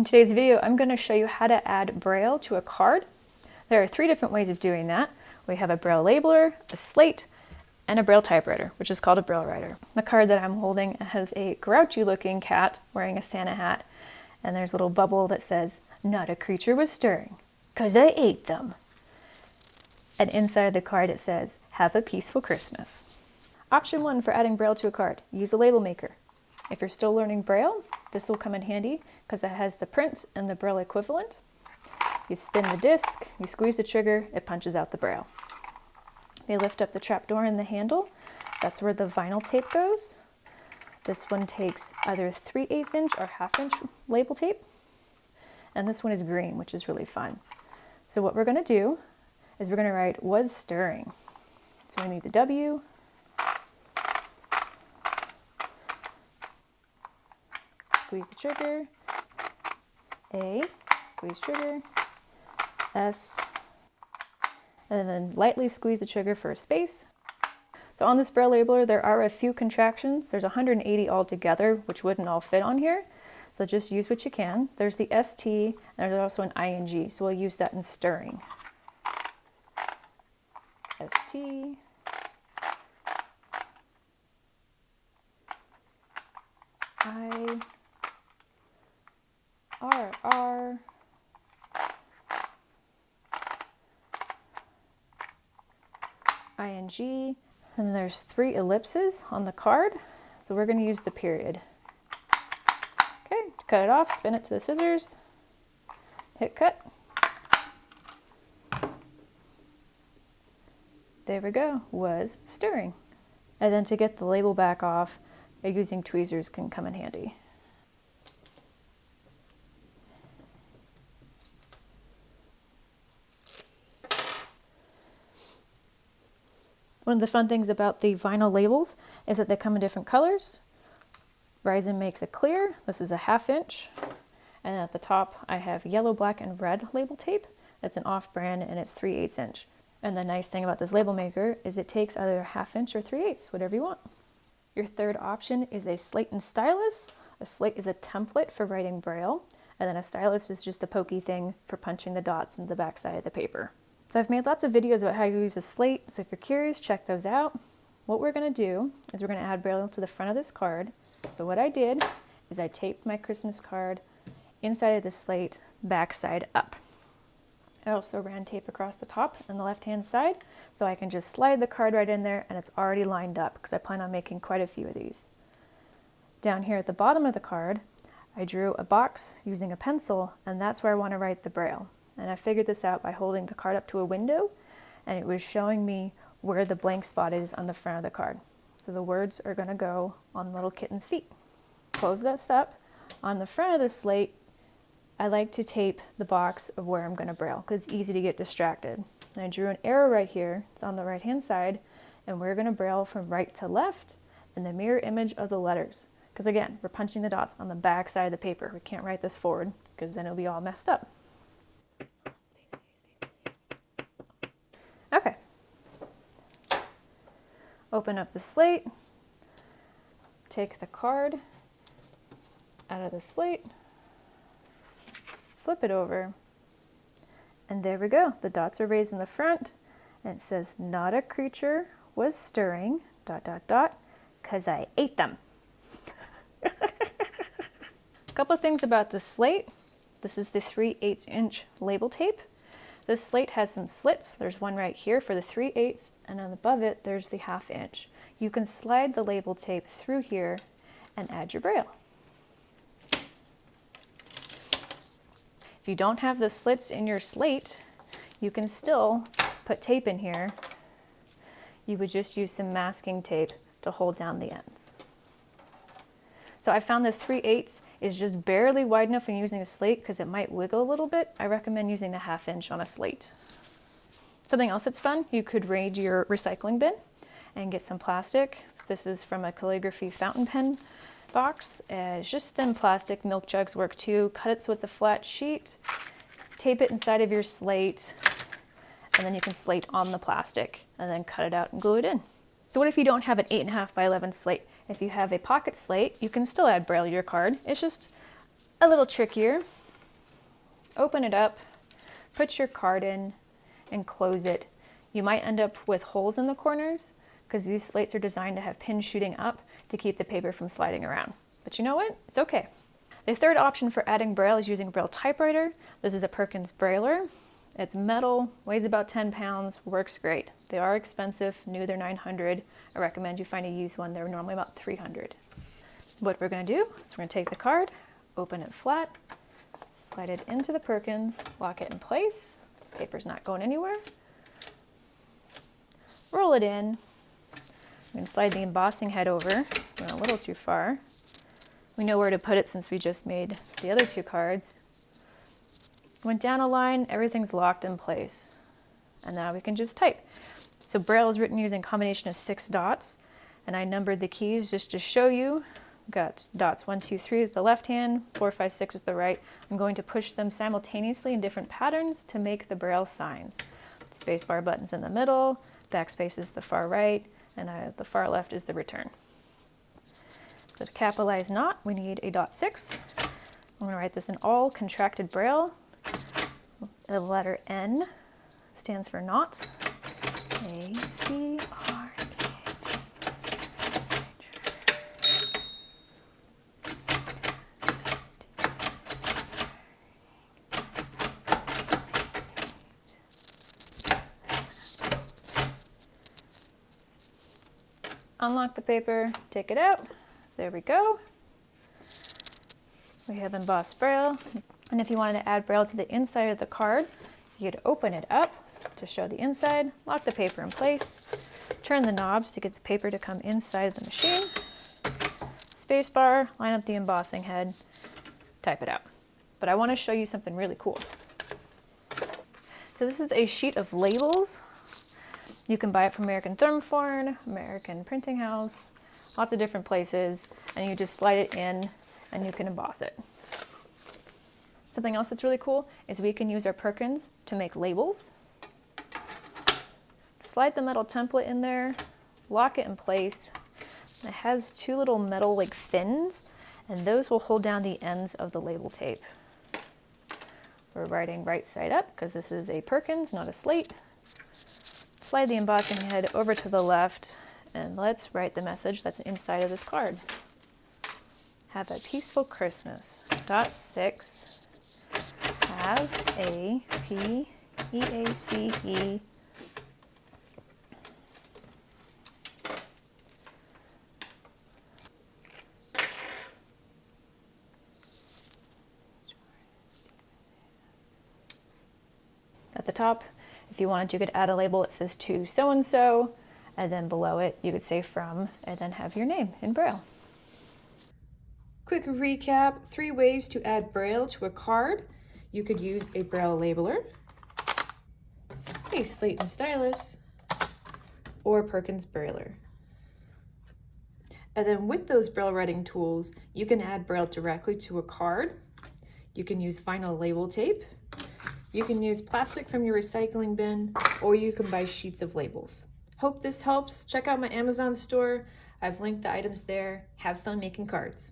In today's video, I'm going to show you how to add Braille to a card. There are 3 different ways of doing that. We have a Braille labeler, a slate, and a Braille typewriter, which is called a Braillewriter. The card that I'm holding has a grouchy looking cat wearing a Santa hat, and there's a little bubble that says, "Not a creature was stirring, 'cause I ate them." And inside the card it says, "Have a peaceful Christmas." Option 1 for adding Braille to a card, use a label maker. If you're still learning Braille, this will come in handy because it has the print and the Braille equivalent. You spin the disc, you squeeze the trigger, it punches out the Braille. They lift up the trapdoor in the handle. That's where the vinyl tape goes. This one takes either 3/8 inch or 1/2 inch label tape. And this one is green, which is really fun. So what we're going to do is we're going to write "was stirring." So we need the W, squeeze the trigger, A, squeeze trigger, S, and then lightly squeeze the trigger for a space. So on this Braille labeler, there are a few contractions. There's 180 altogether, which wouldn't all fit on here. So just use what you can. There's the ST, and there's also an ING, so we'll use that in stirring. ST, I, R, ING, and then there's 3 ellipses on the card, so we're going to use the period. Okay, to cut it off, spin it to the scissors, hit cut. There we go, "was stirring." And then to get the label back off, using tweezers can come in handy. One of the fun things about the vinyl labels is that they come in different colors. Reizen makes a clear, this is a 1/2 inch, and at the top I have yellow, black, and red label tape. It's an off-brand and it's 3/8 inch. And the nice thing about this label maker is it takes either 1/2 inch or 3/8, whatever you want. Your third option is a Slate and Stylus. A slate is a template for writing Braille, and then a stylus is just a pokey thing for punching the dots into the back side of the paper. So I've made lots of videos about how you use a slate, so if you're curious, check those out. What we're going to do is we're going to add Braille to the front of this card. So what I did is I taped my Christmas card inside of the slate, back side up. I also ran tape across the top and the left-hand side, so I can just slide the card right in there and it's already lined up because I plan on making quite a few of these. Down here at the bottom of the card, I drew a box using a pencil, and that's where I want to write the Braille. And I figured this out by holding the card up to a window, and it was showing me where the blank spot is on the front of the card. So the words are going to go on the little kitten's feet. Close this up. On the front of the slate, I like to tape the box of where I'm going to Braille because it's easy to get distracted. And I drew an arrow right here. It's on the right-hand side, and we're going to Braille from right to left in the mirror image of the letters. Because again, we're punching the dots on the back side of the paper. We can't write this forward because then it'll be all messed up. Okay. Open up the slate. Take the card out of the slate. Flip it over. And there we go. The dots are raised in the front. And it says, "Not a creature was stirring, ... 'cause I ate them." A couple of things about the slate. This is the 3/8 inch label tape. This slate has some slits. There's one right here for the 3/8, and on above it there's the 1/2 inch. You can slide the label tape through here and add your Braille. If you don't have the slits in your slate, you can still put tape in here. You would just use some masking tape to hold down the ends. So I found the 3/8 is just barely wide enough when using a slate because it might wiggle a little bit. I recommend using the 1/2 inch on a slate. Something else that's fun, you could raid your recycling bin and get some plastic. This is from a calligraphy fountain pen box. It's just thin plastic. Milk jugs work too. Cut it so it's a flat sheet. Tape it inside of your slate, and then you can slate on the plastic and then cut it out and glue it in. So what if you don't have an 8.5 by 11 slate? If you have a pocket slate, you can still add Braille to your card. It's just a little trickier. Open it up, put your card in, and close it. You might end up with holes in the corners because these slates are designed to have pins shooting up to keep the paper from sliding around. But you know what? It's okay. The third option for adding Braille is using a Braille Typewriter. This is a Perkins Brailler. It's metal, weighs about 10 pounds, works great. They are expensive, new they're $900. I recommend you find a used one, they're normally about $300. What we're gonna do is we're gonna take the card, open it flat, slide it into the Perkins, lock it in place. Paper's not going anywhere. Roll it in. I'm going to slide the embossing head over. Went a little too far. We know where to put it since we just made the other two cards. Went down a line, everything's locked in place. And now we can just type. So Braille is written using a combination of 6 dots, and I numbered the keys just to show you. Got dots 1, 2, 3 with the left hand, 4, 5, 6 with the right. I'm going to push them simultaneously in different patterns to make the Braille signs. Spacebar button's in the middle, backspace is the far right, and the far left is the return. So to capitalize not, we need a dot 6. I'm going to write this in all contracted Braille. The letter N stands for not. A-C-R. Unlock the paper, take it out. There we go. We have embossed Braille. And if you wanted to add Braille to the inside of the card, you could open it up to show the inside, lock the paper in place, turn the knobs to get the paper to come inside of the machine, spacebar, line up the embossing head, type it out. But I want to show you something really cool. So this is a sheet of labels. You can buy it from American Thermoform, American Printing House, lots of different places, and you just slide it in and you can emboss it. Something else that's really cool is we can use our Perkins to make labels. Slide the metal template in there, lock it in place. It has 2 little metal like fins, and those will hold down the ends of the label tape. We're writing right side up because this is a Perkins, not a slate. Slide the embossing head over to the left, and let's write the message that's inside of this card. Have a peaceful Christmas. Dot 6. Have a P-E-A-C-E. At the top, if you wanted, you could add a label that says to so-and-so, and then below it, you could say from, and then have your name in Braille. Quick recap, 3 ways to add Braille to a card. You could use a Braille labeler, a Slate and Stylus, or Perkins Brailler. And then with those Braille writing tools, you can add Braille directly to a card. You can use vinyl label tape. You can use plastic from your recycling bin, or you can buy sheets of labels. Hope this helps. Check out my Amazon store. I've linked the items there. Have fun making cards.